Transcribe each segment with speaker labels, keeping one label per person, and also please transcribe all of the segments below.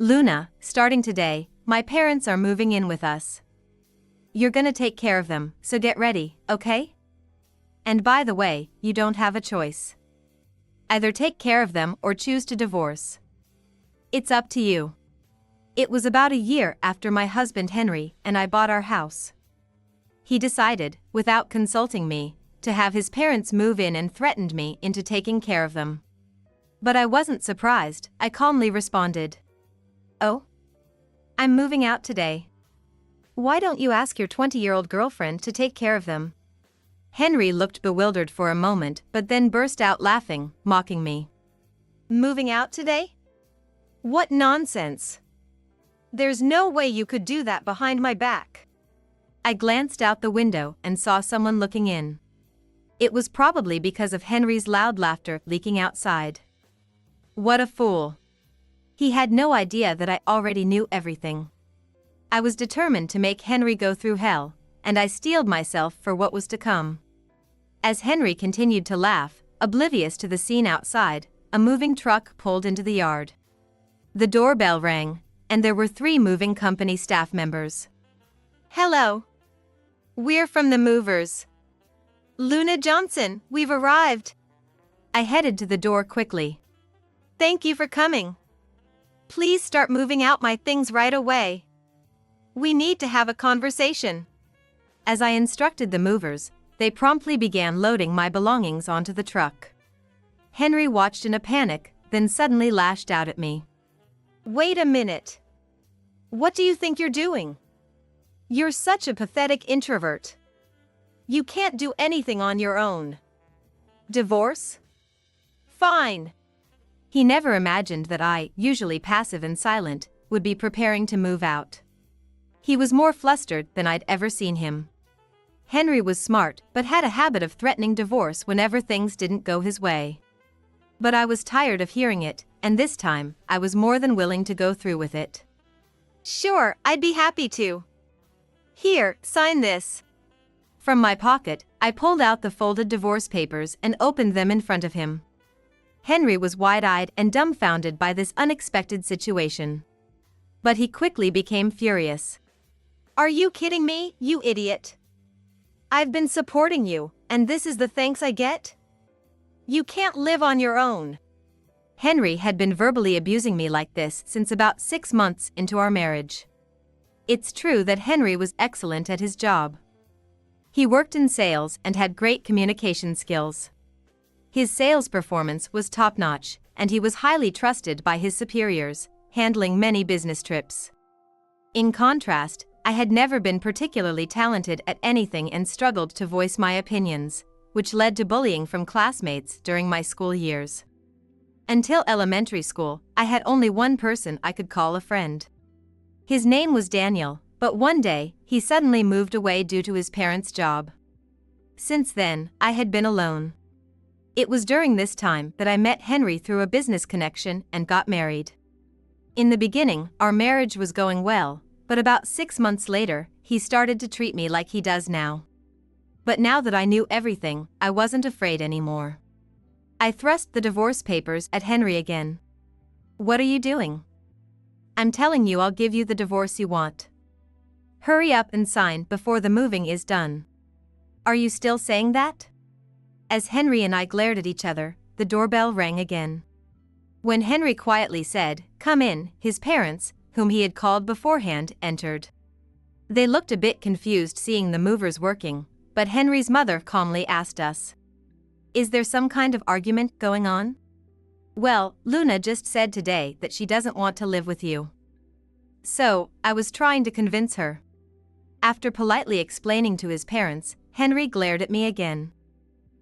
Speaker 1: Luna, starting today, my parents are moving in with us. You're gonna take care of them, so get ready, okay? And by the way, you don't have a choice. Either take care of them or choose to divorce. It's up to you. It was about a year after my husband Henry and I bought our house. He decided, without consulting me, to have his parents move in and threatened me into taking care of them. But I wasn't surprised. I calmly responded, "Oh? I'm moving out today. Why don't you ask your 20-year-old girlfriend to take care of them?" Henry looked bewildered for a moment but then burst out laughing, mocking me. "Moving out today? What nonsense! There's no way you could do that behind my back." I glanced out the window and saw someone looking in. It was probably because of Henry's loud laughter leaking outside. What a fool! He had no idea that I already knew everything. I was determined to make Henry go through hell, and I steeled myself for what was to come. As Henry continued to laugh, oblivious to the scene outside, a moving truck pulled into the yard. The doorbell rang, and there were 3 moving company staff members. "Hello. We're from the movers. Luna Johnson, we've arrived." I headed to the door quickly. "Thank you for coming. Please start moving out my things right away. We need to have a conversation." As I instructed the movers, they promptly began loading my belongings onto the truck. Henry watched in a panic, then suddenly lashed out at me. "Wait a minute. What do you think you're doing? You're such a pathetic introvert. You can't do anything on your own. Divorce? Fine." He never imagined that I, usually passive and silent, would be preparing to move out. He was more flustered than I'd ever seen him. Henry was smart but had a habit of threatening divorce whenever things didn't go his way. But I was tired of hearing it, and this time, I was more than willing to go through with it. "Sure, I'd be happy to. Here, sign this." From my pocket, I pulled out the folded divorce papers and opened them in front of him. Henry was wide-eyed and dumbfounded by this unexpected situation. But he quickly became furious. "Are you kidding me, you idiot? I've been supporting you, and this is the thanks I get? You can't live on your own." Henry had been verbally abusing me like this since about 6 months into our marriage. It's true that Henry was excellent at his job. He worked in sales and had great communication skills. His sales performance was top-notch, and he was highly trusted by his superiors, handling many business trips. In contrast, I had never been particularly talented at anything and struggled to voice my opinions, which led to bullying from classmates during my school years. Until elementary school, I had only one person I could call a friend. His name was Daniel, but one day, he suddenly moved away due to his parents' job. Since then, I had been alone. It was during this time that I met Henry through a business connection and got married. In the beginning, our marriage was going well, but about 6 months later, he started to treat me like he does now. But now that I knew everything, I wasn't afraid anymore. I thrust the divorce papers at Henry again. "What are you doing? I'm telling you I'll give you the divorce you want. Hurry up and sign before the moving is done." "Are you still saying that?" As Henry and I glared at each other, the doorbell rang again. When Henry quietly said, "Come in," his parents, whom he had called beforehand, entered. They looked a bit confused seeing the movers working, but Henry's mother calmly asked us, "Is there some kind of argument going on?" "Well, Luna just said today that she doesn't want to live with you." So, I was trying to convince her. After politely explaining to his parents, Henry glared at me again.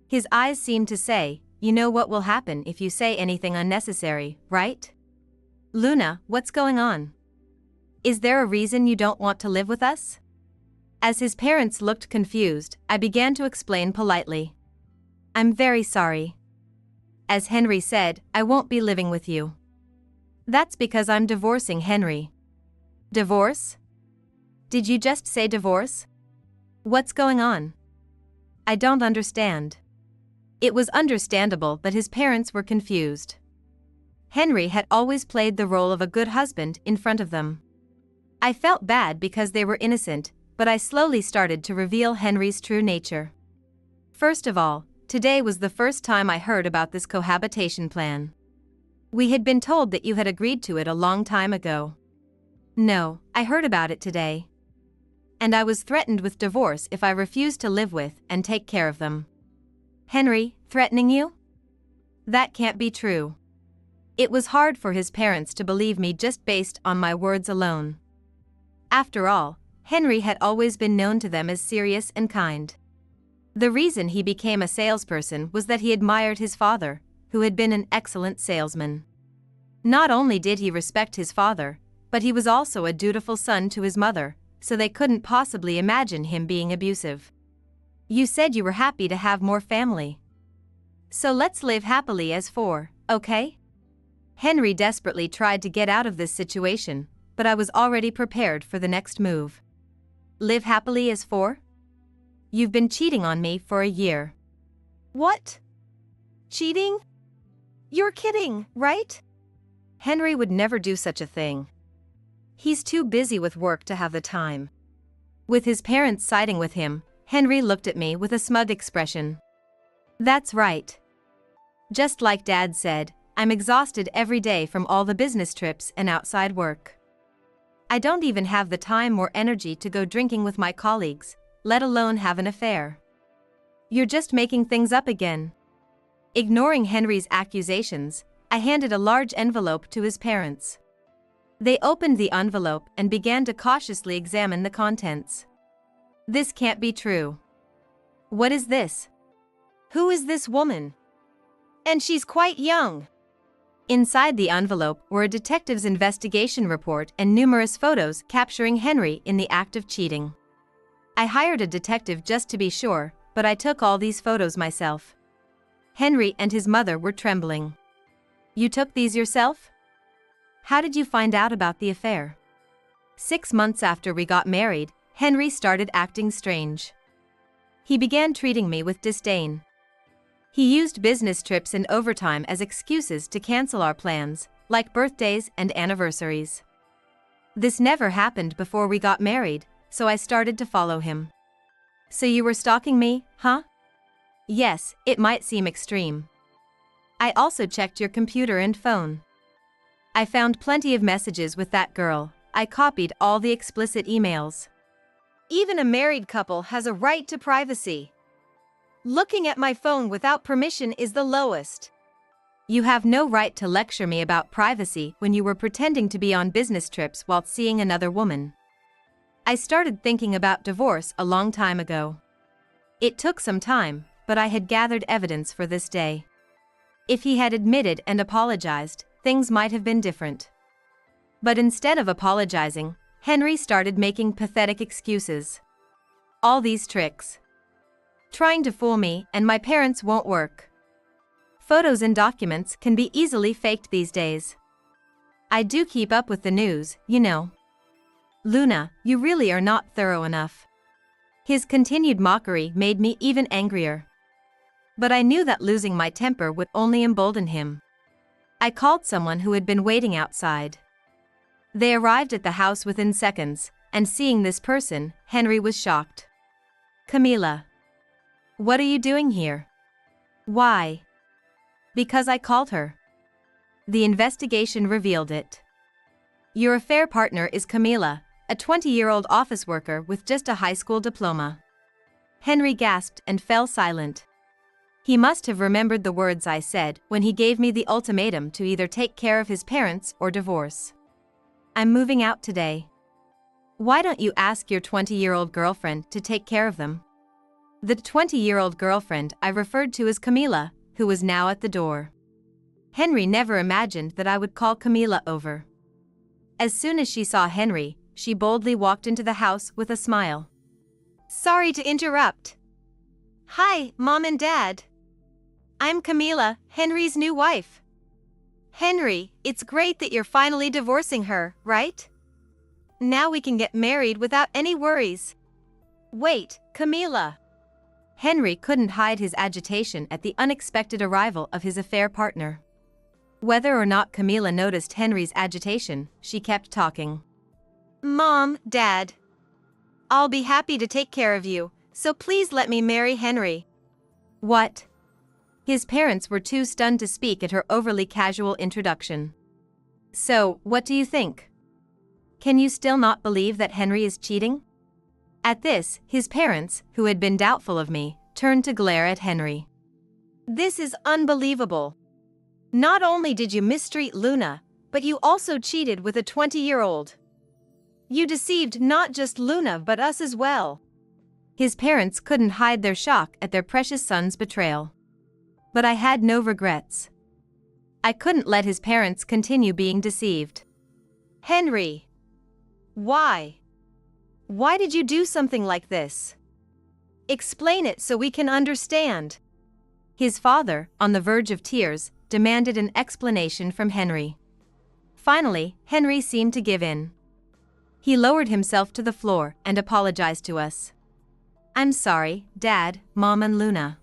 Speaker 1: His eyes seemed to say, "You know what will happen if you say anything unnecessary, right? Luna, what's going on? Is there a reason you don't want to live with us?" As his parents looked confused, I began to explain politely. "I'm very sorry. As Henry said, I won't be living with you." "That's because I'm divorcing Henry." "Divorce? Did you just say divorce? What's going on? I don't understand." It was understandable that his parents were confused. Henry had always played the role of a good husband in front of them. I felt bad because they were innocent, but I slowly started to reveal Henry's true nature. First of all, today was the first time I heard about this cohabitation plan. We had been told that you had agreed to it a long time ago. No, I heard about it today. And I was threatened with divorce if I refused to live with and take care of them. Henry, threatening you? That can't be true. It was hard for his parents to believe me just based on my words alone. After all, Henry had always been known to them as serious and kind. The reason he became a salesperson was that he admired his father, who had been an excellent salesman. Not only did he respect his father, but he was also a dutiful son to his mother, so they couldn't possibly imagine him being abusive. You said you were happy to have more family. So let's live happily as four, okay? Henry desperately tried to get out of this situation, but I was already prepared for the next move. Live happily as four? You've been cheating on me for a year.
Speaker 2: What? Cheating? You're kidding, right?
Speaker 1: Henry would never do such a thing. He's too busy with work to have the time. With his parents siding with him, Henry looked at me with a smug expression. That's right. Just like Dad said, I'm exhausted every day from all the business trips and outside work. I don't even have the time or energy to go drinking with my colleagues, let alone have an affair. You're just making things up again. Ignoring Henry's accusations, I handed a large envelope to his parents. They opened the envelope and began to cautiously examine the contents. This can't be true. What is this?
Speaker 2: Who is this woman? And she's quite young.
Speaker 1: Inside the envelope were a detective's investigation report and numerous photos capturing Henry in the act of cheating. I hired a detective just to be sure, but I took all these photos myself. Henry and his mother were trembling. You took these yourself? How did you find out about the affair? 6 months after we got married, Henry started acting strange. He began treating me with disdain. He used business trips and overtime as excuses to cancel our plans, like birthdays and anniversaries. This never happened before we got married, so I started to follow him. So you were stalking me, huh? Yes, it might seem extreme. I also checked your computer and phone. I found plenty of messages with that girl. I copied all the explicit emails.
Speaker 2: Even a married couple has a right to privacy. Looking at my phone without permission is the lowest.
Speaker 1: You have no right to lecture me about privacy when you were pretending to be on business trips while seeing another woman. I started thinking about divorce a long time ago. It took some time, but I had gathered evidence for this day. If he had admitted and apologized, things might have been different. But instead of apologizing, Henry started making pathetic excuses. All these tricks. Trying to fool me and my parents won't work. Photos and documents can be easily faked these days. I do keep up with the news, you know. Luna, you really are not thorough enough. His continued mockery made me even angrier. But I knew that losing my temper would only embolden him. I called someone who had been waiting outside. They arrived at the house within seconds, and seeing this person, Henry was shocked. Camila. What are you doing here? Why? Because I called her. The investigation revealed it. Your affair partner is Camila, a 20-year-old office worker with just a high school diploma. Henry gasped and fell silent. He must have remembered the words I said when he gave me the ultimatum to either take care of his parents or divorce. I'm moving out today. Why don't you ask your 20-year-old girlfriend to take care of them? The 20-year-old girlfriend I referred to as Camila, who was now at the door. Henry never imagined that I would call Camila over. As soon as she saw Henry, she boldly walked into the house with a smile.
Speaker 2: Sorry to interrupt. Hi, Mom and Dad. I'm Camila, Henry's new wife. Henry, it's great that you're finally divorcing her, right? Now we can get married without any worries. Wait, Camila.
Speaker 1: Henry couldn't hide his agitation at the unexpected arrival of his affair partner. Whether or not Camila noticed Henry's agitation, she kept talking.
Speaker 2: Mom, Dad. I'll be happy to take care of you, so please let me marry Henry.
Speaker 1: What? His parents were too stunned to speak at her overly casual introduction. So, what do you think? Can you still not believe that Henry is cheating? At this, his parents, who had been doubtful of me, turned to glare at Henry.
Speaker 2: This is unbelievable. Not only did you mistreat Luna, but you also cheated with a 20-year-old. You deceived not just Luna but us as well.
Speaker 1: His parents couldn't hide their shock at their precious son's betrayal. But I had no regrets. I couldn't let his parents continue being deceived.
Speaker 2: Henry. Why? Why did you do something like this? Explain it so we can understand.
Speaker 1: His father, on the verge of tears, demanded an explanation from Henry. Finally, Henry seemed to give in. He lowered himself to the floor and apologized to us. I'm sorry, Dad, Mom and Luna.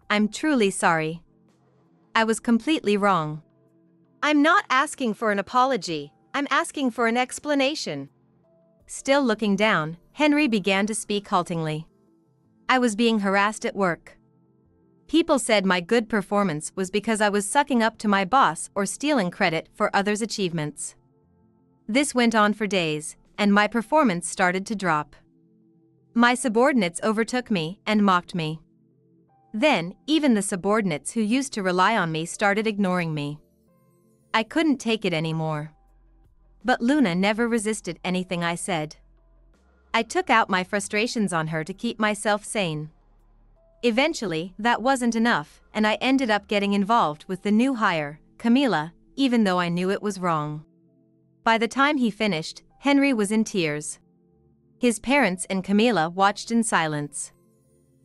Speaker 1: I'm truly sorry. I was completely wrong.
Speaker 2: I'm not asking for an apology, I'm asking for an explanation.
Speaker 1: Still looking down, Henry began to speak haltingly. I was being harassed at work. People said my good performance was because I was sucking up to my boss or stealing credit for others' achievements. This went on for days, and my performance started to drop. My subordinates overtook me and mocked me. Then, even the subordinates who used to rely on me started ignoring me. I couldn't take it anymore. But Luna never resisted anything I said. I took out my frustrations on her to keep myself sane. Eventually, that wasn't enough, and I ended up getting involved with the new hire, Camila, even though I knew it was wrong. By the time he finished, Henry was in tears. His parents and Camila watched in silence.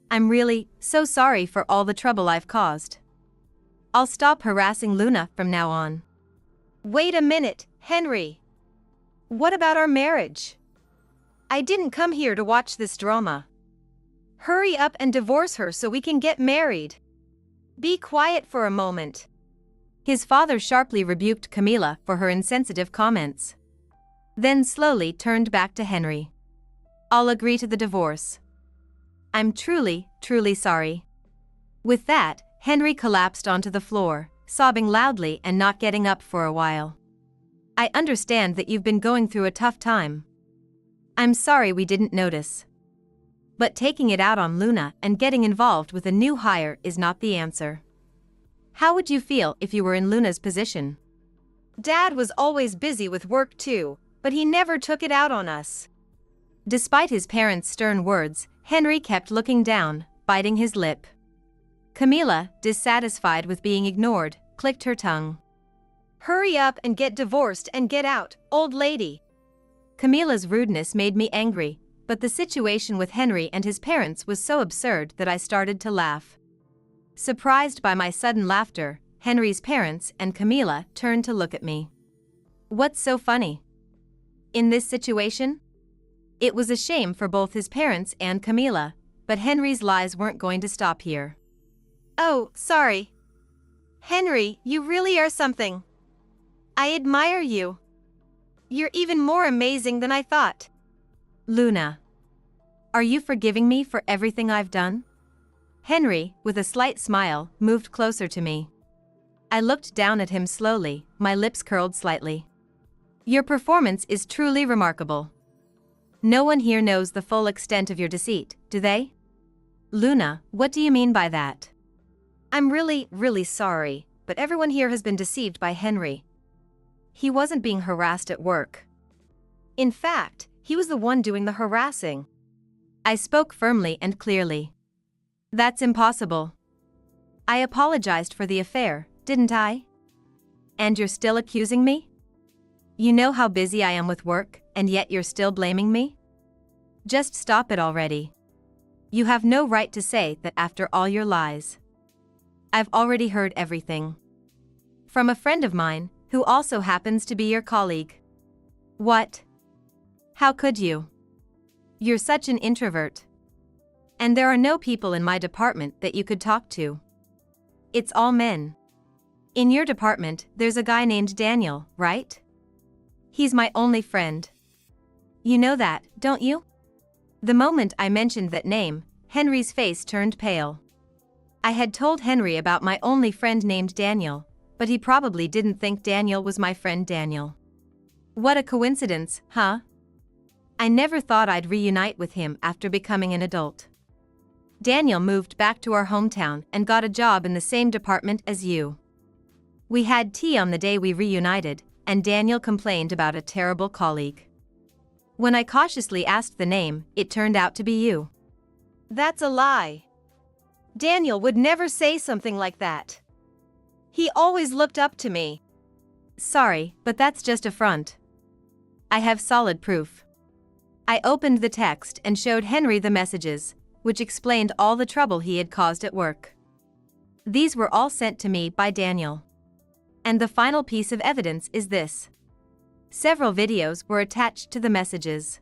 Speaker 1: I'm really so sorry for all the trouble I've caused. I'll stop harassing Luna from now on.
Speaker 2: Wait a minute, Henry. What about our marriage? I didn't come here to watch this drama. Hurry up and divorce her so we can get married. Be quiet for a moment.
Speaker 1: His father sharply rebuked Camila for her insensitive comments. Then slowly turned back to Henry. I'll agree to the divorce. I'm truly, truly sorry. With that, Henry collapsed onto the floor, sobbing loudly and not getting up for a while. I understand that you've been going through a tough time. I'm sorry we didn't notice. But taking it out on Luna and getting involved with a new hire is not the answer. How would you feel if you were in Luna's position?
Speaker 2: Dad was always busy with work too, but he never took it out on us.
Speaker 1: Despite his parents' stern words, Henry kept looking down, biting his lip. Camila, dissatisfied with being ignored, clicked her tongue.
Speaker 2: Hurry up and get divorced and get out, old lady.
Speaker 1: Camila's rudeness made me angry, but the situation with Henry and his parents was so absurd that I started to laugh. Surprised by my sudden laughter, Henry's parents and Camila turned to look at me. What's so funny? In this situation? It was a shame for both his parents and Camila, but Henry's lies weren't going to stop here.
Speaker 2: Oh, sorry. Henry, you really are something. I admire you. You're even more amazing than I thought.
Speaker 1: Luna. Are you forgiving me for everything I've done? Henry, with a slight smile, moved closer to me. I looked down at him slowly, my lips curled slightly. Your performance is truly remarkable. No one here knows the full extent of your deceit, do they? Luna, what do you mean by that?
Speaker 2: I'm really, really sorry, but everyone here has been deceived by Henry. He wasn't being harassed at work. In fact, he was the one doing the harassing.
Speaker 1: I spoke firmly and clearly. That's impossible. I apologized for the affair, didn't I? And you're still accusing me? You know how busy I am with work, and yet you're still blaming me? Just stop it already. You have no right to say that after all your lies. I've already heard everything. From a friend of mine, who also happens to be your colleague. What? How could you? You're such an introvert. And there are no people in my department that you could talk to. It's all men. In your department, there's a guy named Daniel, right? He's my only friend. You know that, don't you? The moment I mentioned that name, Henry's face turned pale. I had told Henry about my only friend named Daniel, but he probably didn't think Daniel was my friend Daniel. What a coincidence, huh? I never thought I'd reunite with him after becoming an adult. Daniel moved back to our hometown and got a job in the same department as you. We had tea on the day we reunited, and Daniel complained about a terrible colleague. When I cautiously asked the name, it turned out to be you.
Speaker 2: That's a lie. Daniel would never say something like that. He always looked up to me.
Speaker 1: Sorry, but that's just a front. I have solid proof. I opened the text and showed Henry the messages, which explained all the trouble he had caused at work. These were all sent to me by Daniel. And the final piece of evidence is this. Several videos were attached to the messages.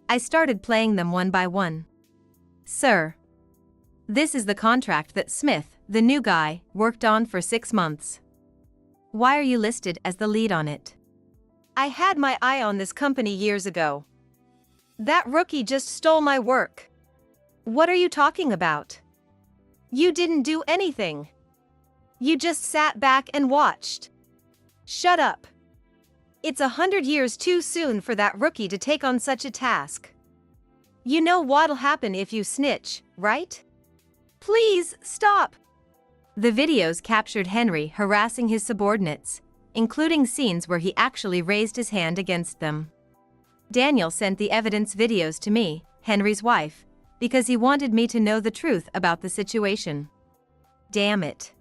Speaker 1: I started playing them one by one. Sir, this is the contract that Smith, the new guy, worked on for 6 months. Why are you listed as the lead on it?
Speaker 2: I had my eye on this company years ago. That rookie just stole my work. What are you talking about? You didn't do anything. You just sat back and watched. Shut up. It's 100 years too soon for that rookie to take on such a task. You know what'll happen if you snitch, right? Please, stop.
Speaker 1: The videos captured Henry harassing his subordinates, including scenes where he actually raised his hand against them. Daniel sent the evidence videos to me, Henry's wife, because he wanted me to know the truth about the situation. Damn it.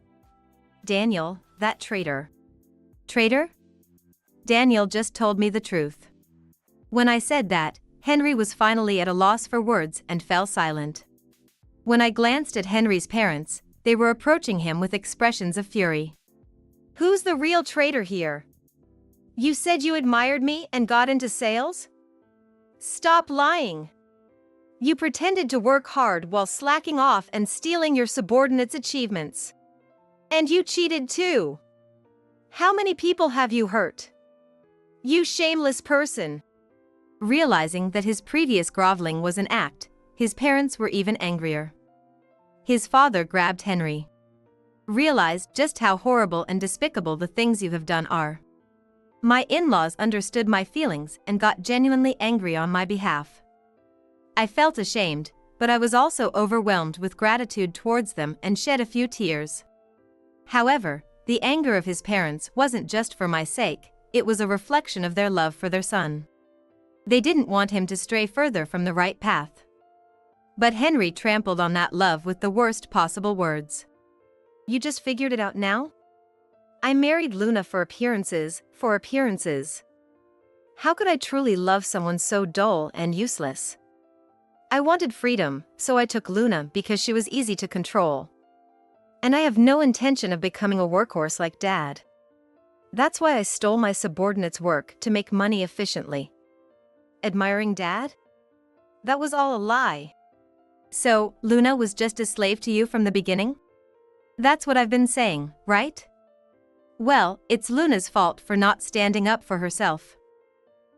Speaker 1: Daniel, that traitor. Traitor? Daniel just told me the truth. When I said that, Henry was finally at a loss for words and fell silent. When I glanced at Henry's parents, they were approaching him with expressions of fury.
Speaker 2: Who's the real traitor here? You said you admired me and got into sales? Stop lying. You pretended to work hard while slacking off and stealing your subordinates' achievements. And you cheated too. How many people have you hurt? You shameless person.
Speaker 1: Realizing that his previous groveling was an act, his parents were even angrier. His father grabbed Henry. Realize just how horrible and despicable the things you have done are. My in-laws understood my feelings and got genuinely angry on my behalf. I felt ashamed, but I was also overwhelmed with gratitude towards them and shed a few tears. However, the anger of his parents wasn't just for my sake, it was a reflection of their love for their son. They didn't want him to stray further from the right path. But Henry trampled on that love with the worst possible words.
Speaker 2: You just figured it out now? I married Luna for appearances. How could I truly love someone so dull and useless? I wanted freedom, so I took Luna because she was easy to control. And I have no intention of becoming a workhorse like Dad. That's why I stole my subordinates' work to make money efficiently. Admiring Dad? That was all a lie.
Speaker 1: So, Luna was just a slave to you from the beginning? That's what I've been saying, right? Well, it's Luna's fault for not standing up for herself.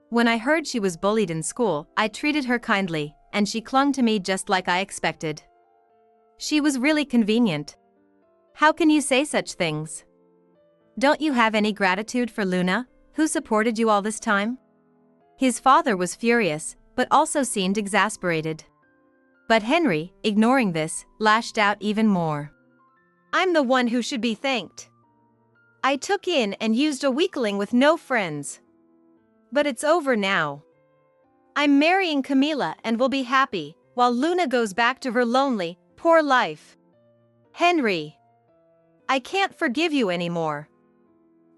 Speaker 1: When I heard she was bullied in school, I treated her kindly, and she clung to me just like I expected. She was really convenient. How can you say such things? Don't you have any gratitude for Luna, who supported you all this time? His father was furious, but also seemed exasperated. But Henry, ignoring this, lashed out even more.
Speaker 2: I'm the one who should be thanked. I took in and used a weakling with no friends. But it's over now. I'm marrying Camila and will be happy, while Luna goes back to her lonely, poor life. Henry, I can't forgive you anymore.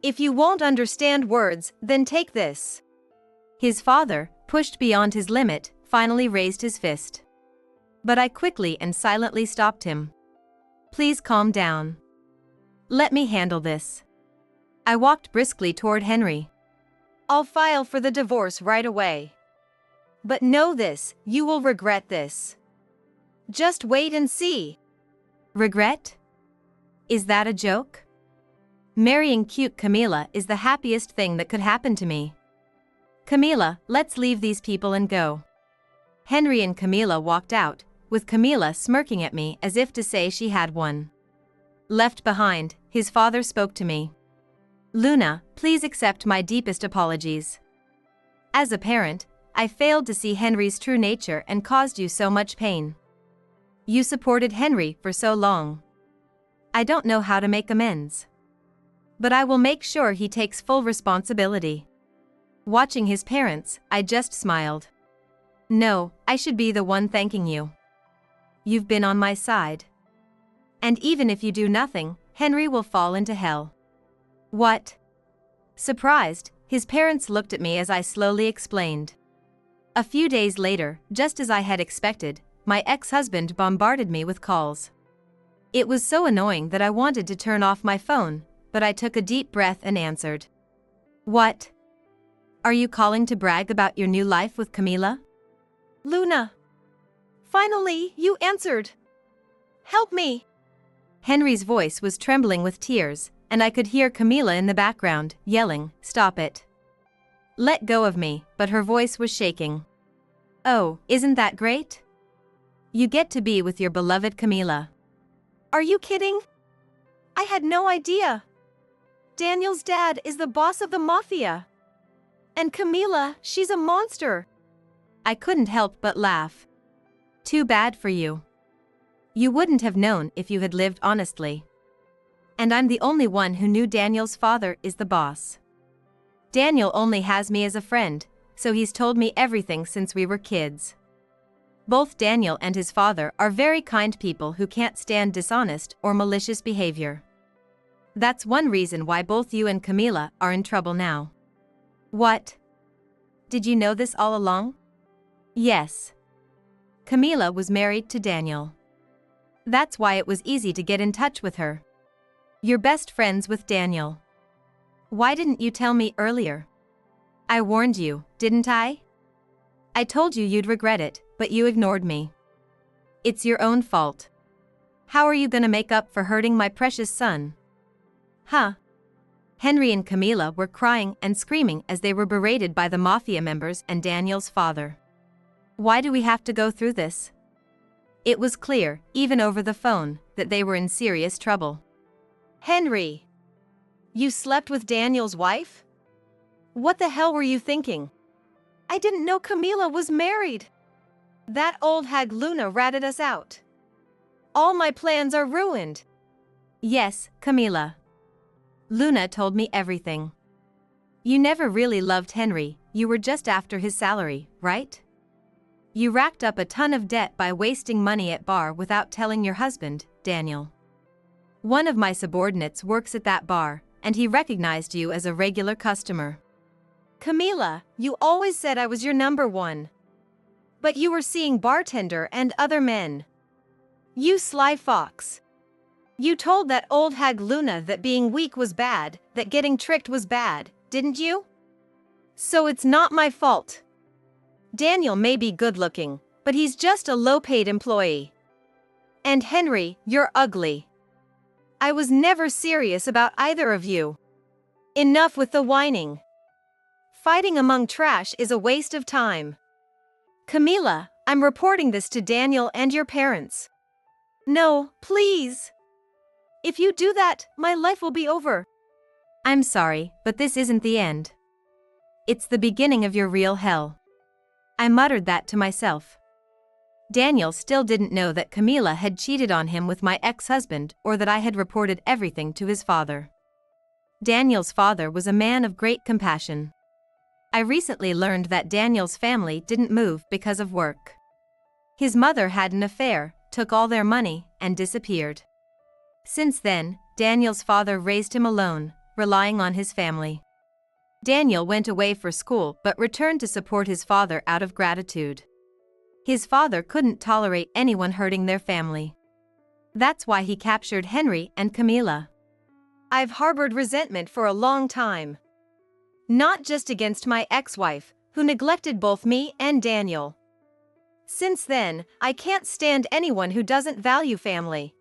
Speaker 2: If you won't understand words, then take this.
Speaker 1: His father, pushed beyond his limit, finally raised his fist. But I quickly and silently stopped him. Please calm down. Let me handle this. I walked briskly toward Henry.
Speaker 2: I'll file for the divorce right away. But know this, you will regret this. Just wait and see.
Speaker 1: Regret? Is that a joke? Marrying cute Camila is the happiest thing that could happen to me. Camila, let's leave these people and go. Henry and Camila walked out, with Camila smirking at me as if to say she had won. Left behind, his father spoke to me. Luna, please accept my deepest apologies. As a parent, I failed to see Henry's true nature and caused you so much pain. You supported Henry for so long. I don't know how to make amends. But I will make sure he takes full responsibility. Watching his parents, I just smiled. No, I should be the one thanking you. You've been on my side. And even if you do nothing, Henry will fall into hell. What? Surprised, his parents looked at me as I slowly explained. A few days later, just as I had expected, my ex-husband bombarded me with calls. It was so annoying that I wanted to turn off my phone, but I took a deep breath and answered. What? Are you calling to brag about your new life with Camila?
Speaker 2: Luna. Finally, you answered. Help me.
Speaker 1: Henry's voice was trembling with tears, and I could hear Camila in the background, yelling, Stop it. Let go of me, but her voice was shaking. Oh, isn't that great? You get to be with your beloved Camila.
Speaker 2: Are you kidding? I had no idea. Daniel's dad is the boss of the mafia. And Camila, she's a monster.
Speaker 1: I couldn't help but laugh. Too bad for you. You wouldn't have known if you had lived honestly. And I'm the only one who knew Daniel's father is the boss. Daniel only has me as a friend, so he's told me everything since we were kids. Both Daniel and his father are very kind people who can't stand dishonest or malicious behavior. That's one reason why both you and Camila are in trouble now. What? Did you know this all along? Yes. Camila was married to Daniel. That's why it was easy to get in touch with her. You're best friends with Daniel. Why didn't you tell me earlier? I warned you, didn't I? I told you you'd regret it, but you ignored me. It's your own fault. How are you gonna make up for hurting my precious son? Huh? Henry and Camila were crying and screaming as they were berated by the mafia members and Daniel's father. Why do we have to go through this? It was clear, even over the phone, that they were in serious trouble.
Speaker 2: Henry. You slept with Daniel's wife? What the hell were you thinking? I didn't know Camila was married. That old hag Luna ratted us out. All my plans are ruined.
Speaker 1: Yes, Camila. Luna told me everything. You never really loved Henry, you were just after his salary, right? You racked up a ton of debt by wasting money at bar without telling your husband, Daniel. One of my subordinates works at that bar, and he recognized you as a regular customer.
Speaker 2: Camila, you always said I was your number one. But you were seeing bartender and other men. You sly fox. You told that old hag Luna that being weak was bad, that getting tricked was bad, didn't you? So it's not my fault. Daniel may be good-looking, but he's just a low-paid employee. And Henry, you're ugly. I was never serious about either of you. Enough with the whining. Fighting among trash is a waste of time. Camila, I'm reporting this to Daniel and your parents. No, please. If you do that, my life will be over.
Speaker 1: I'm sorry, but this isn't the end. It's the beginning of your real hell. I muttered that to myself. Daniel still didn't know that Camila had cheated on him with my ex-husband or that I had reported everything to his father. Daniel's father was a man of great compassion. I recently learned that Daniel's family didn't move because of work. His mother had an affair, took all their money, and disappeared. Since then, Daniel's father raised him alone, relying on his family. Daniel went away for school but returned to support his father out of gratitude. His father couldn't tolerate anyone hurting their family. That's why he captured Henry and Camila.
Speaker 2: I've harbored resentment for a long time. Not just against my ex-wife, who neglected both me and Daniel. Since then, I can't stand anyone who doesn't value family.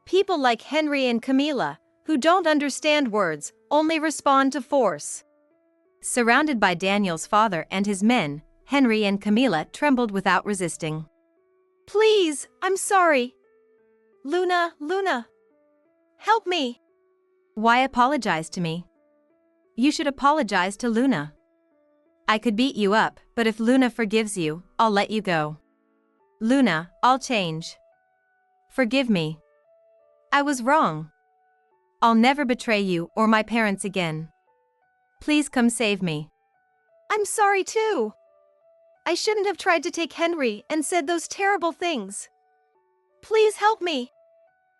Speaker 2: People like Henry and Camila, who don't understand words, only respond to force.
Speaker 1: Surrounded by Daniel's father and his men, Henry and Camila trembled without resisting.
Speaker 2: Please, I'm sorry. Luna. Help me.
Speaker 1: Why apologize to me? You should apologize to Luna. I could beat you up, but if Luna forgives you, I'll let you go. Luna, I'll change. Forgive me. I was wrong. I'll never betray you or my parents again. Please come save me.
Speaker 2: I'm sorry too. I shouldn't have tried to take Henry and said those terrible things. Please help me.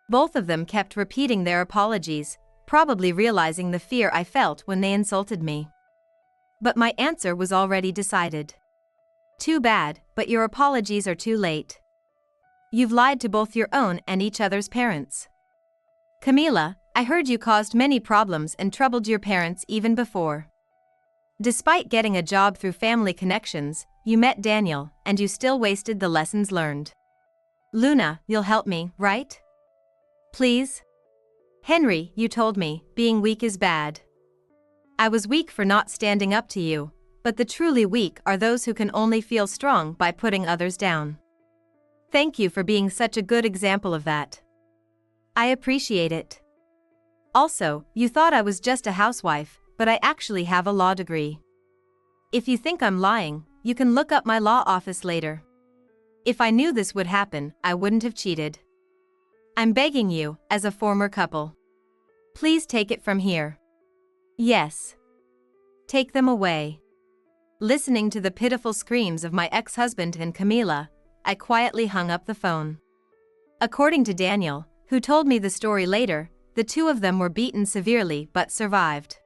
Speaker 1: Both of them kept repeating their apologies, probably realizing the fear I felt when they insulted me. But my answer was already decided. Too bad, but your apologies are too late. You've lied to both your own and each other's parents. Camila, I heard you caused many problems and troubled your parents even before. Despite getting a job through family connections, you met Daniel, and you still wasted the lessons learned. Luna, you'll help me, right? Please? Henry, you told me, being weak is bad. I was weak for not standing up to you, but the truly weak are those who can only feel strong by putting others down. Thank you for being such a good example of that. I appreciate it. Also, you thought I was just a housewife, but I actually have a law degree. If you think I'm lying, you can look up my law office later. If I knew this would happen, I wouldn't have cheated. I'm begging you, as a former couple. Please take it from here. Yes. Take them away. Listening to the pitiful screams of my ex-husband and Camila, I quietly hung up the phone. According to Daniel, who told me the story later, the two of them were beaten severely but survived.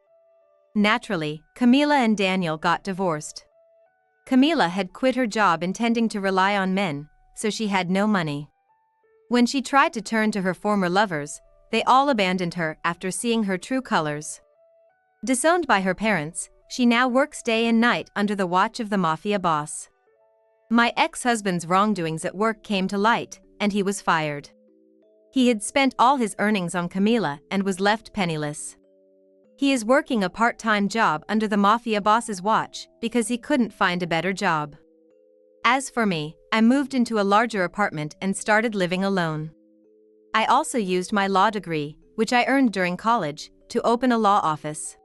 Speaker 1: Naturally, Camila and Daniel got divorced. Camila had quit her job intending to rely on men, so she had no money. When she tried to turn to her former lovers, they all abandoned her after seeing her true colors. Disowned by her parents, she now works day and night under the watch of the mafia boss. My ex-husband's wrongdoings at work came to light, and he was fired. He had spent all his earnings on Camila and was left penniless. He is working a part-time job under the mafia boss's watch because he couldn't find a better job. As for me, I moved into a larger apartment and started living alone. I also used my law degree, which I earned during college, to open a law office.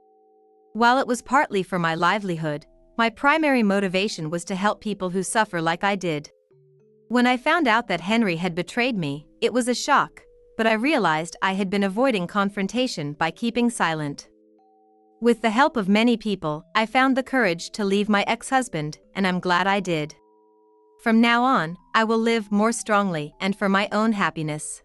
Speaker 1: While it was partly for my livelihood, my primary motivation was to help people who suffer like I did. When I found out that Henry had betrayed me, it was a shock, but I realized I had been avoiding confrontation by keeping silent. With the help of many people, I found the courage to leave my ex-husband, and I'm glad I did. From now on, I will live more strongly and for my own happiness.